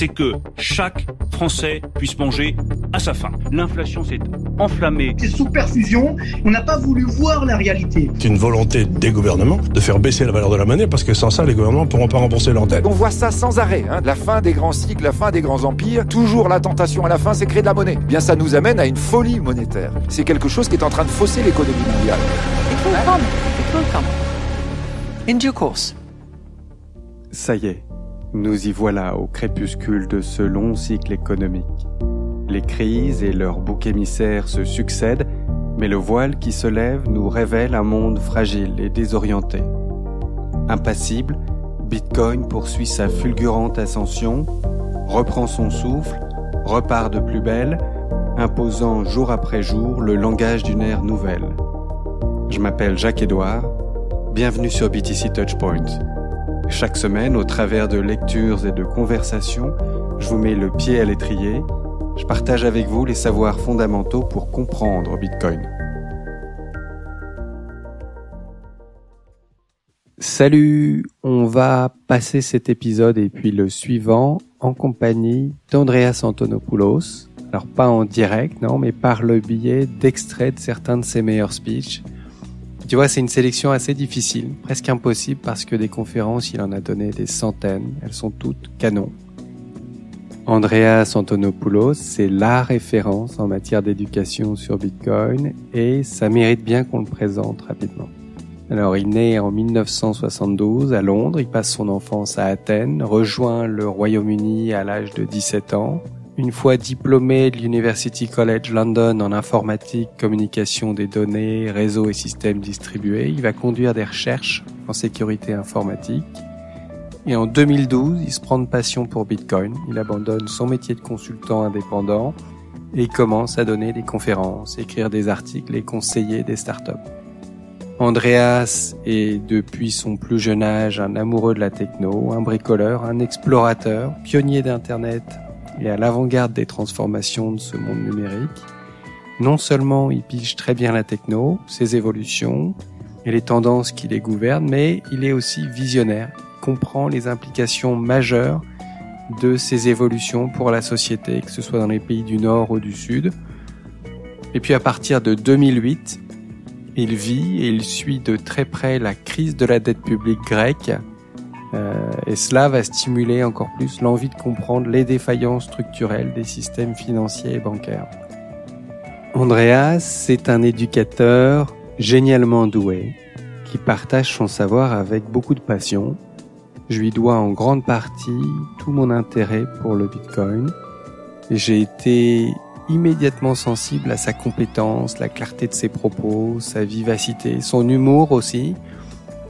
c'est que chaque Français puisse manger à sa faim. L'inflation s'est enflammée. C'est sous perfusion, on n'a pas voulu voir la réalité. C'est une volonté des gouvernements de faire baisser la valeur de la monnaie parce que sans ça, les gouvernements ne pourront pas rembourser leurs dettes. On voit ça sans arrêt, la fin des grands cycles, la fin des grands empires. Toujours la tentation à la fin, c'est créer de la monnaie. Eh bien, ça nous amène à une folie monétaire. C'est quelque chose qui est en train de fausser l'économie mondiale. It will come. It will come. In due course. Ça y est, nous y voilà au crépuscule de ce long cycle économique. Les crises et leurs boucs émissaires se succèdent, mais le voile qui se lève nous révèle un monde fragile et désorienté. Impassible, Bitcoin poursuit sa fulgurante ascension, reprend son souffle, repart de plus belle, imposant jour après jour le langage d'une ère nouvelle. Je m'appelle Jacques-Édouard, bienvenue sur BTC Touchpoint. Chaque semaine, au travers de lectures et de conversations, je vous mets le pied à l'étrier. Je partage avec vous les savoirs fondamentaux pour comprendre Bitcoin. Salut, on va passer cet épisode et puis le suivant en compagnie d'Andreas Antonopoulos. Alors pas en direct, non, mais par le biais d'extraits de certains de ses meilleurs speeches. Tu vois, c'est une sélection assez difficile, presque impossible parce que des conférences, il en a donné des centaines. Elles sont toutes canons. Andreas Antonopoulos, c'est la référence en matière d'éducation sur Bitcoin et ça mérite bien qu'on le présente rapidement. Alors, il naît en 1972 à Londres, il passe son enfance à Athènes, rejoint le Royaume-Uni à l'âge de 17 ans. Une fois diplômé de l'University College London en informatique, communication des données, réseaux et systèmes distribués, il va conduire des recherches en sécurité informatique. Et en 2012, il se prend de passion pour Bitcoin. Il abandonne son métier de consultant indépendant et commence à donner des conférences, écrire des articles et conseiller des startups. Andreas est depuis son plus jeune âge un amoureux de la techno, un bricoleur, un explorateur, pionnier d'Internet et à l'avant-garde des transformations de ce monde numérique. Non seulement il pige très bien la techno, ses évolutions et les tendances qui les gouvernent, mais il est aussi visionnaire, il comprend les implications majeures de ces évolutions pour la société, que ce soit dans les pays du Nord ou du Sud. Et puis à partir de 2008, il vit et il suit de très près la crise de la dette publique grecque, et cela va stimuler encore plus l'envie de comprendre les défaillances structurelles des systèmes financiers et bancaires. Andreas, c'est un éducateur génialement doué, qui partage son savoir avec beaucoup de passion. Je lui dois en grande partie tout mon intérêt pour le Bitcoin. J'ai été immédiatement sensible à sa compétence, la clarté de ses propos, sa vivacité, son humour aussi.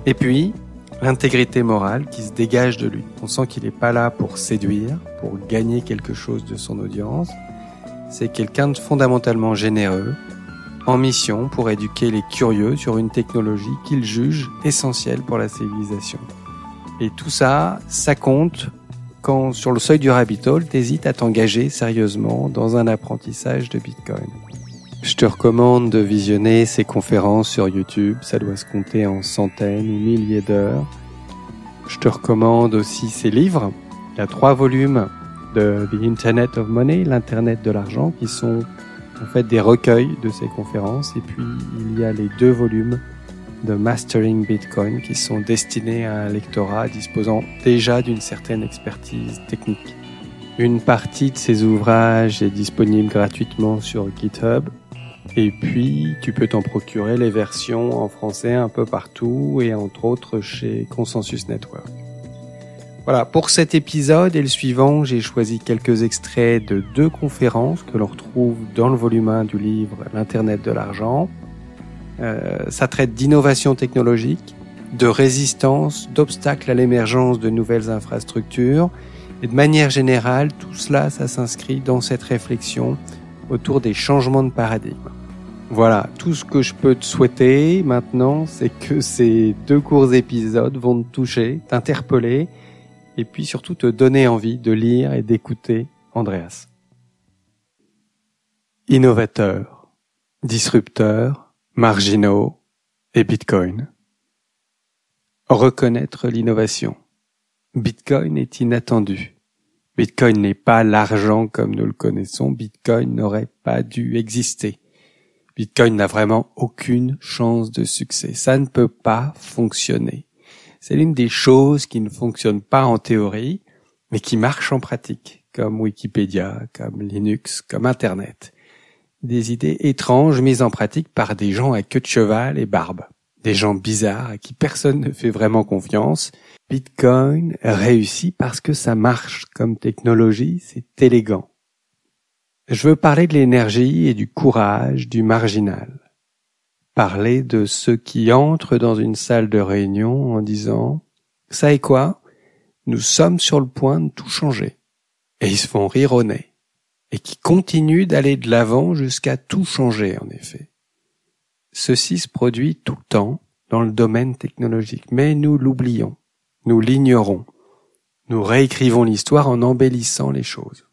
Et puis, l'intégrité morale qui se dégage de lui. On sent qu'il n'est pas là pour séduire, pour gagner quelque chose de son audience. C'est quelqu'un de fondamentalement généreux, en mission pour éduquer les curieux sur une technologie qu'il juge essentielle pour la civilisation. Et tout ça, ça compte quand, sur le seuil du rabbit hole, t'hésites à t'engager sérieusement dans un apprentissage de Bitcoin. Je te recommande de visionner ses conférences sur YouTube, ça doit se compter en centaines ou milliers d'heures. Je te recommande aussi ses livres. Il y a 3 volumes de The Internet of Money, l'Internet de l'argent, qui sont en fait des recueils de ses conférences. Et puis, il y a les 2 volumes de Mastering Bitcoin qui sont destinés à un lectorat disposant déjà d'une certaine expertise technique. Une partie de ces ouvrages est disponible gratuitement sur GitHub. Et puis, tu peux t'en procurer les versions en français un peu partout et entre autres chez Consensus Network. Voilà, pour cet épisode et le suivant, j'ai choisi quelques extraits de 2 conférences que l'on retrouve dans le volume 1 du livre L'Internet de l'argent. Ça traite d'innovation technologique, de résistance, d'obstacles à l'émergence de nouvelles infrastructures. Et de manière générale, tout cela, ça s'inscrit dans cette réflexion autour des changements de paradigme. Voilà, tout ce que je peux te souhaiter maintenant, c'est que ces 2 courts épisodes vont te toucher, t'interpeller, et puis surtout te donner envie de lire et d'écouter Andreas. Innovateurs, disrupteurs, marginaux et Bitcoin. Reconnaître l'innovation. Bitcoin est inattendu. Bitcoin n'est pas l'argent comme nous le connaissons. Bitcoin n'aurait pas dû exister. Bitcoin n'a vraiment aucune chance de succès. Ça ne peut pas fonctionner. C'est l'une des choses qui ne fonctionnent pas en théorie, mais qui marchent en pratique, comme Wikipédia, comme Linux, comme Internet. Des idées étranges mises en pratique par des gens à queue de cheval et barbe. Des gens bizarres à qui personne ne fait vraiment confiance. Bitcoin réussit parce que ça marche comme technologie, c'est élégant. Je veux parler de l'énergie et du courage du marginal. Parler de ceux qui entrent dans une salle de réunion en disant « Ça est quoi ? Nous sommes sur le point de tout changer. » Et ils se font rire au nez. Et qui continuent d'aller de l'avant jusqu'à tout changer, en effet. Ceci se produit tout le temps dans le domaine technologique, mais nous l'oublions, nous l'ignorons. Nous réécrivons l'histoire en embellissant les choses.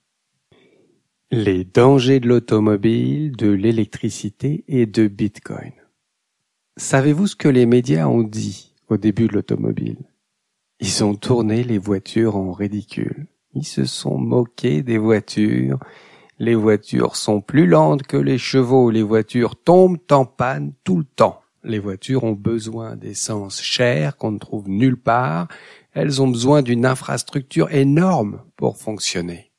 Les dangers de l'automobile, de l'électricité et de Bitcoin. Savez-vous ce que les médias ont dit au début de l'automobile ? Ils ont tourné les voitures en ridicule. Ils se sont moqués des voitures. Les voitures sont plus lentes que les chevaux. Les voitures tombent en panne tout le temps. Les voitures ont besoin d'essence chère qu'on ne trouve nulle part. Elles ont besoin d'une infrastructure énorme pour fonctionner.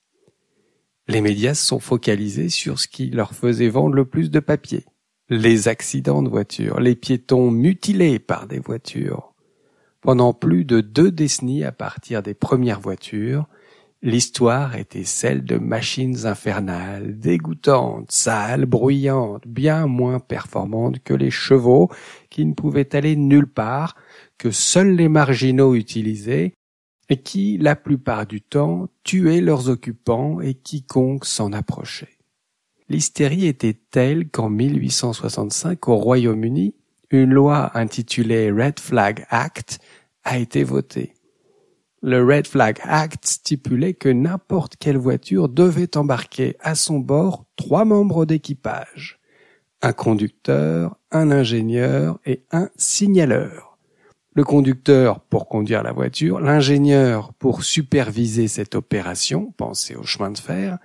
Les médias se sont focalisés sur ce qui leur faisait vendre le plus de papier. Les accidents de voitures, les piétons mutilés par des voitures. Pendant plus de 2 décennies à partir des premières voitures, l'histoire était celle de machines infernales, dégoûtantes, sales, bruyantes, bien moins performantes que les chevaux qui ne pouvaient aller nulle part, que seuls les marginaux utilisaient et qui, la plupart du temps, tuaient leurs occupants et quiconque s'en approchait. L'hystérie était telle qu'en 1865, au Royaume-Uni, une loi intitulée Red Flag Act a été votée. Le Red Flag Act stipulait que n'importe quelle voiture devait embarquer à son bord 3 membres d'équipage. Un conducteur, un ingénieur et un signaleur. Le conducteur pour conduire la voiture, l'ingénieur pour superviser cette opération, penser au chemin de fer,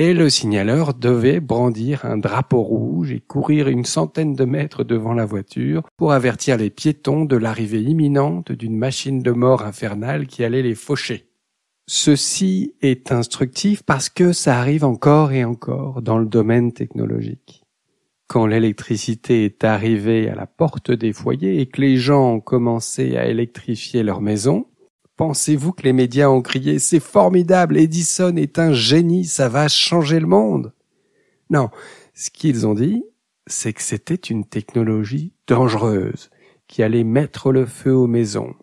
et le signaleur devait brandir un drapeau rouge et courir une centaine de mètres devant la voiture pour avertir les piétons de l'arrivée imminente d'une machine de mort infernale qui allait les faucher. Ceci est instructif parce que ça arrive encore et encore dans le domaine technologique. Quand l'électricité est arrivée à la porte des foyers et que les gens ont commencé à électrifier leurs maisons, pensez-vous que les médias ont crié « C'est formidable, Edison est un génie, ça va changer le monde !» Non, ce qu'ils ont dit, c'est que c'était une technologie dangereuse qui allait mettre le feu aux maisons.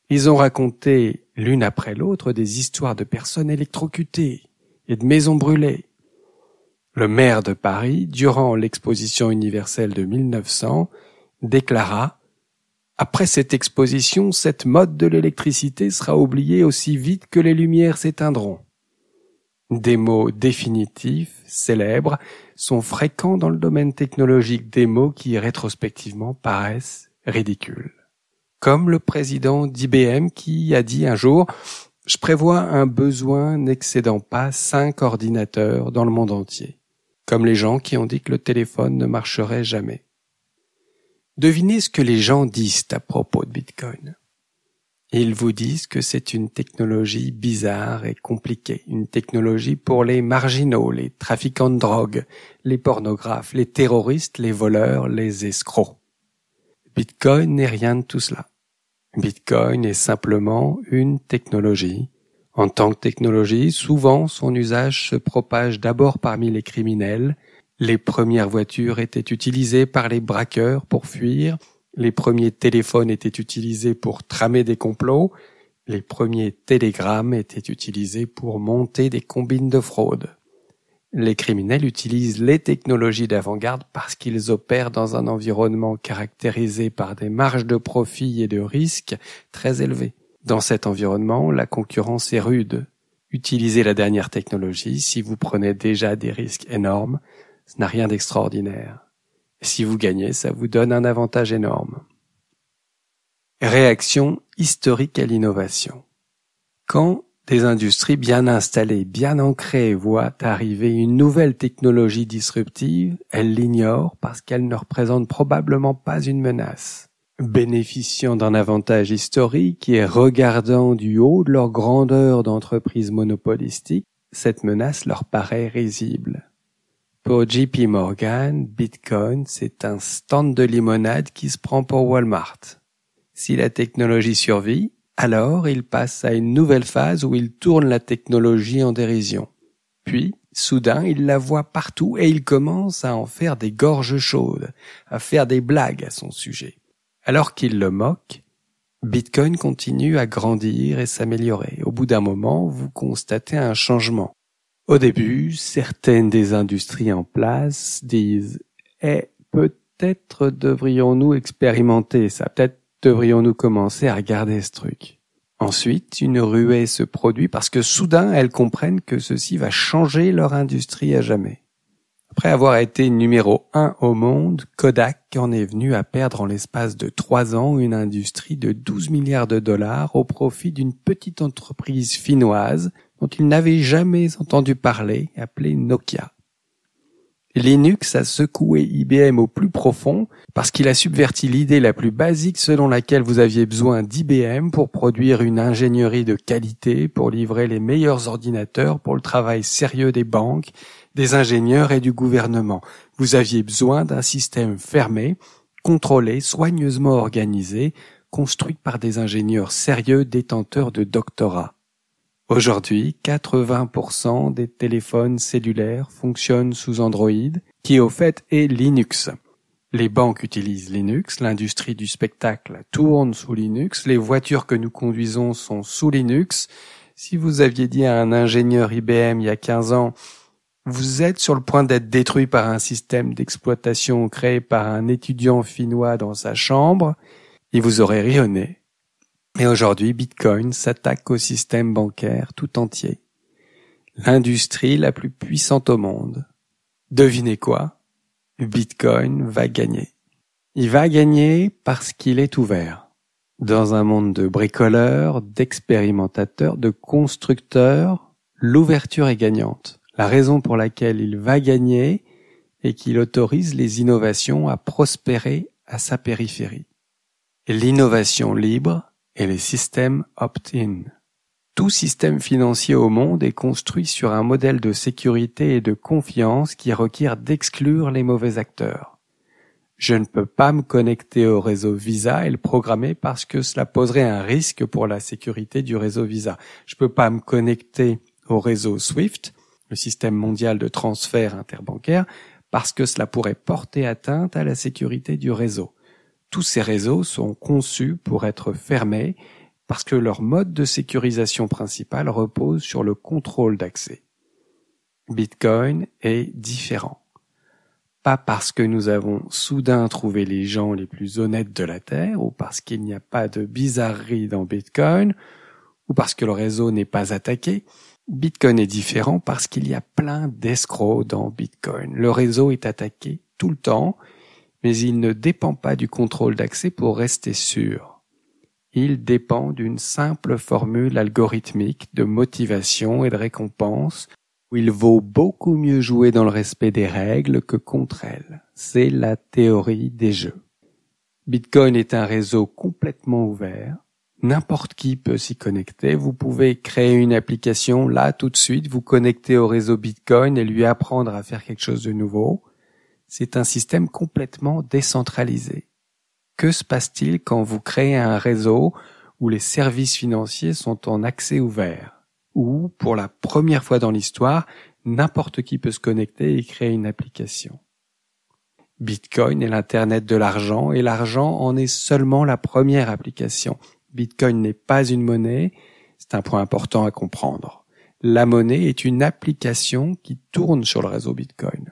Ils ont raconté l'une après l'autre des histoires de personnes électrocutées et de maisons brûlées. Le maire de Paris, durant l'exposition universelle de 1900, déclara « Après cette exposition, cette mode de l'électricité sera oubliée aussi vite que les lumières s'éteindront. » Des mots définitifs, célèbres, sont fréquents dans le domaine technologique, des mots qui rétrospectivement paraissent ridicules. Comme le président d'IBM qui a dit un jour « Je prévois un besoin n'excédant pas 5 ordinateurs dans le monde entier. » Comme les gens qui ont dit que le téléphone ne marcherait jamais. Devinez ce que les gens disent à propos de Bitcoin. Ils vous disent que c'est une technologie bizarre et compliquée, une technologie pour les marginaux, les trafiquants de drogue, les pornographes, les terroristes, les voleurs, les escrocs. Bitcoin n'est rien de tout cela. Bitcoin est simplement une technologie. En tant que technologie, souvent son usage se propage d'abord parmi les criminels. Les premières voitures étaient utilisées par les braqueurs pour fuir. Les premiers téléphones étaient utilisés pour tramer des complots. Les premiers télégrammes étaient utilisés pour monter des combines de fraude. Les criminels utilisent les technologies d'avant-garde parce qu'ils opèrent dans un environnement caractérisé par des marges de profit et de risque très élevées. Dans cet environnement, la concurrence est rude. Utilisez la dernière technologie si vous prenez déjà des risques énormes. Ce n'a rien d'extraordinaire. Si vous gagnez, ça vous donne un avantage énorme. Réaction historique à l'innovation. Quand Des industries bien installées, bien ancrées voient arriver une nouvelle technologie disruptive, elles l'ignorent parce qu'elle ne représente probablement pas une menace. Bénéficiant d'un avantage historique et regardant du haut de leur grandeur d'entreprise monopolistique, cette menace leur paraît risible. Pour JP Morgan, Bitcoin, c'est un stand de limonade qui se prend pour Walmart. Si la technologie survit, alors il passe à une nouvelle phase où il tourne la technologie en dérision. Puis, soudain, il la voit partout et il commence à en faire des gorges chaudes, à faire des blagues à son sujet. Alors qu'il le moque, Bitcoin continue à grandir et s'améliorer. Au bout d'un moment, vous constatez un changement. Au début, certaines des industries en place disent « peut-être devrions-nous expérimenter ça, peut-être devrions-nous commencer à regarder ce truc ». Ensuite, une ruée se produit parce que soudain, elles comprennent que ceci va changer leur industrie à jamais. Après avoir été numéro 1 au monde, Kodak en est venu à perdre en l'espace de 3 ans une industrie de 12 milliards de dollars au profit d'une petite entreprise finnoise dont il n'avait jamais entendu parler, appelée Nokia. Linux a secoué IBM au plus profond parce qu'il a subverti l'idée la plus basique selon laquelle vous aviez besoin d'IBM pour produire une ingénierie de qualité, pour livrer les meilleurs ordinateurs pour le travail sérieux des banques, des ingénieurs et du gouvernement. Vous aviez besoin d'un système fermé, contrôlé, soigneusement organisé, construit par des ingénieurs sérieux détenteurs de doctorats. Aujourd'hui, 80% des téléphones cellulaires fonctionnent sous Android, qui au fait est Linux. Les banques utilisent Linux, l'industrie du spectacle tourne sous Linux, les voitures que nous conduisons sont sous Linux. Si vous aviez dit à un ingénieur IBM il y a 15 ans « Vous êtes sur le point d'être détruit par un système d'exploitation créé par un étudiant finnois dans sa chambre », il vous aurait ri au nez. Et aujourd'hui, Bitcoin s'attaque au système bancaire tout entier. L'industrie la plus puissante au monde. Devinez quoi? Bitcoin va gagner. Il va gagner parce qu'il est ouvert. Dans un monde de bricoleurs, d'expérimentateurs, de constructeurs, l'ouverture est gagnante. La raison pour laquelle il va gagner est qu'il autorise les innovations à prospérer à sa périphérie. Et l'innovation libre et les systèmes opt-in. Tout système financier au monde est construit sur un modèle de sécurité et de confiance qui requiert d'exclure les mauvais acteurs. Je ne peux pas me connecter au réseau Visa et le programmer parce que cela poserait un risque pour la sécurité du réseau Visa. Je ne peux pas me connecter au réseau SWIFT, le système mondial de transfert interbancaire, parce que cela pourrait porter atteinte à la sécurité du réseau. Tous ces réseaux sont conçus pour être fermés parce que leur mode de sécurisation principal repose sur le contrôle d'accès. Bitcoin est différent. Pas parce que nous avons soudain trouvé les gens les plus honnêtes de la Terre, ou parce qu'il n'y a pas de bizarrerie dans Bitcoin, ou parce que le réseau n'est pas attaqué. Bitcoin est différent parce qu'il y a plein d'escrocs dans Bitcoin. Le réseau est attaqué tout le temps, mais il ne dépend pas du contrôle d'accès pour rester sûr. Il dépend d'une simple formule algorithmique de motivation et de récompense où il vaut beaucoup mieux jouer dans le respect des règles que contre elles. C'est la théorie des jeux. Bitcoin est un réseau complètement ouvert. N'importe qui peut s'y connecter. Vous pouvez créer une application là tout de suite, vous connecter au réseau Bitcoin et lui apprendre à faire quelque chose de nouveau. C'est un système complètement décentralisé. Que se passe-t-il quand vous créez un réseau où les services financiers sont en accès ouvert, où, pour la première fois dans l'histoire, n'importe qui peut se connecter et créer une application? Bitcoin est l'Internet de l'argent et l'argent en est seulement la première application. Bitcoin n'est pas une monnaie, c'est un point important à comprendre. La monnaie est une application qui tourne sur le réseau Bitcoin.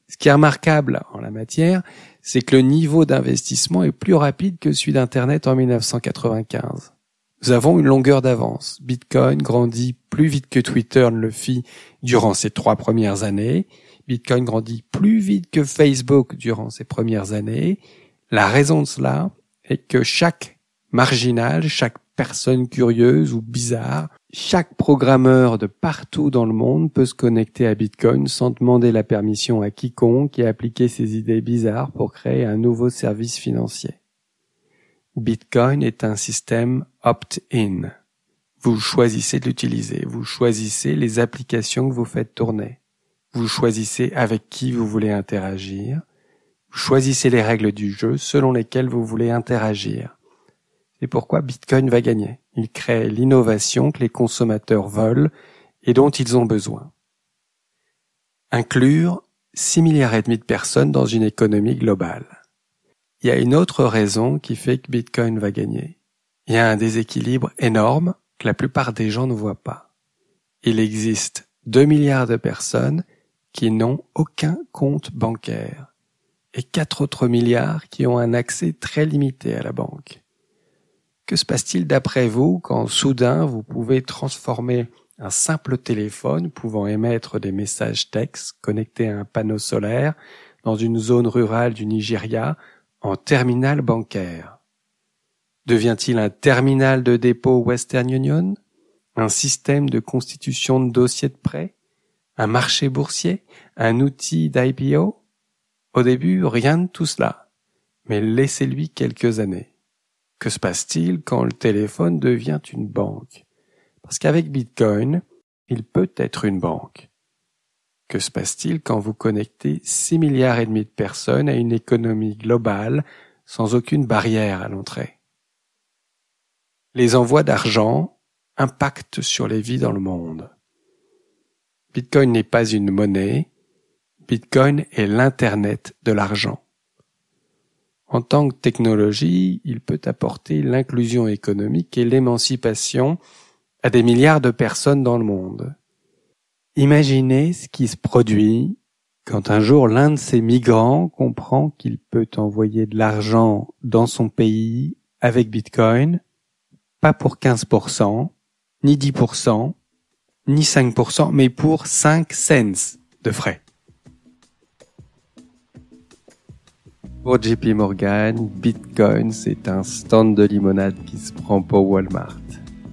Ce qui est remarquable en la matière, c'est que le niveau d'investissement est plus rapide que celui d'Internet en 1995. Nous avons une longueur d'avance. Bitcoin grandit plus vite que Twitter ne le fit durant ses 3 premières années. Bitcoin grandit plus vite que Facebook durant ses premières années. La raison de cela est que chaque marginal, chaque personne curieuse ou bizarre chaque programmeur de partout dans le monde peut se connecter à Bitcoin sans demander la permission à quiconque et appliquer ses idées bizarres pour créer un nouveau service financier. Bitcoin est un système opt-in. Vous choisissez de l'utiliser, vous choisissez les applications que vous faites tourner, vous choisissez avec qui vous voulez interagir, vous choisissez les règles du jeu selon lesquelles vous voulez interagir. C'est pourquoi Bitcoin va gagner. Il crée l'innovation que les consommateurs veulent et dont ils ont besoin. Inclure 6,5 milliards de personnes dans une économie globale. Il y a une autre raison qui fait que Bitcoin va gagner. Il y a un déséquilibre énorme que la plupart des gens ne voient pas. Il existe 2 milliards de personnes qui n'ont aucun compte bancaire et 4 autres milliards qui ont un accès très limité à la banque. Que se passe-t-il d'après vous quand soudain vous pouvez transformer un simple téléphone pouvant émettre des messages textes connectés à un panneau solaire dans une zone rurale du Nigeria en terminal bancaire? Devient-il un terminal de dépôt Western Union? Un système de constitution de dossiers de prêt? Un marché boursier? Un outil d'IPO? Au début, rien de tout cela. Mais laissez-lui quelques années. Que se passe-t-il quand le téléphone devient une banque? Parce qu'avec Bitcoin, il peut être une banque. Que se passe-t-il quand vous connectez 6,5 milliards de personnes à une économie globale sans aucune barrière à l'entrée? Les envois d'argent impactent sur les vies dans le monde. Bitcoin n'est pas une monnaie, Bitcoin est l'Internet de l'argent. En tant que technologie, il peut apporter l'inclusion économique et l'émancipation à des milliards de personnes dans le monde. Imaginez ce qui se produit quand un jour l'un de ces migrants comprend qu'il peut envoyer de l'argent dans son pays avec Bitcoin, pas pour 15%, ni 10%, ni 5%, mais pour 5 cents de frais. Pour JP Morgan, Bitcoin, c'est un stand de limonade qui se prend pour Walmart.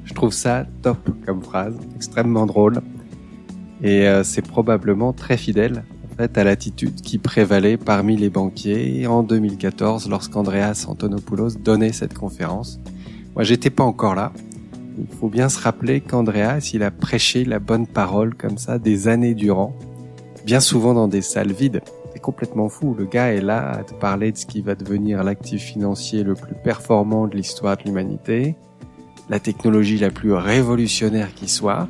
Je trouve ça top comme phrase, extrêmement drôle. Et c'est probablement très fidèle en fait, à l'attitude qui prévalait parmi les banquiers en 2014 lorsqu'Andreas Antonopoulos donnait cette conférence. Moi, j'étais pas encore là. Il faut bien se rappeler qu'Andreas, il a prêché la bonne parole comme ça des années durant, bien souvent dans des salles vides. C'est complètement fou. Le gars est là à te parler de ce qui va devenir l'actif financier le plus performant de l'histoire de l'humanité, la technologie la plus révolutionnaire qui soit,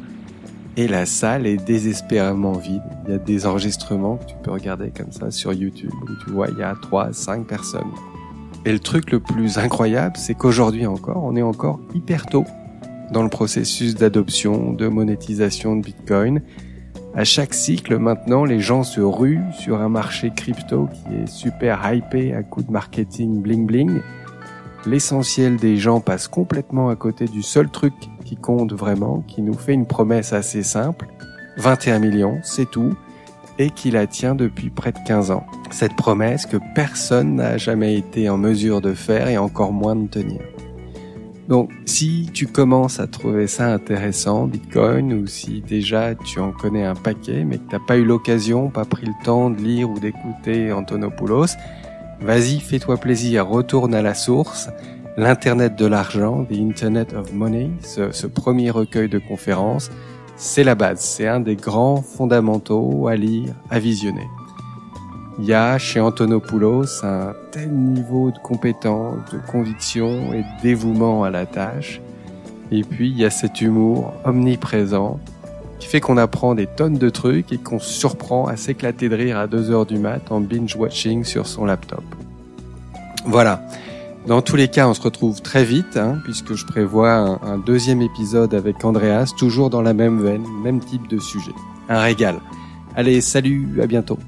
et la salle est désespérément vide. Il y a des enregistrements que tu peux regarder comme ça sur YouTube où tu vois il y a 3-5 personnes. Et le truc le plus incroyable, c'est qu'aujourd'hui encore, on est encore hyper tôt dans le processus d'adoption, de monétisation de Bitcoin. À chaque cycle, maintenant, les gens se ruent sur un marché crypto qui est super hypé à coup de marketing bling bling. L'essentiel des gens passe complètement à côté du seul truc qui compte vraiment, qui nous fait une promesse assez simple, 21 millions, c'est tout, et qui la tient depuis près de 15 ans. Cette promesse que personne n'a jamais été en mesure de faire et encore moins de tenir. Donc, si tu commences à trouver ça intéressant, Bitcoin, ou si déjà tu en connais un paquet, mais que t'as pas eu l'occasion, pas pris le temps de lire ou d'écouter Antonopoulos, vas-y, fais-toi plaisir, retourne à la source, l'Internet de l'argent, The Internet of Money, ce premier recueil de conférences, c'est la base, c'est un des grands fondamentaux à lire, à visionner. Il y a chez Antonopoulos un tel niveau de compétence, de conviction et de dévouement à la tâche. Et puis il y a cet humour omniprésent qui fait qu'on apprend des tonnes de trucs et qu'on se surprend à s'éclater de rire à 2h du mat en binge-watching sur son laptop. Voilà. Dans tous les cas, on se retrouve très vite, puisque je prévois un deuxième épisode avec Andreas, toujours dans la même veine, même type de sujet. Un régal. Allez, salut, à bientôt.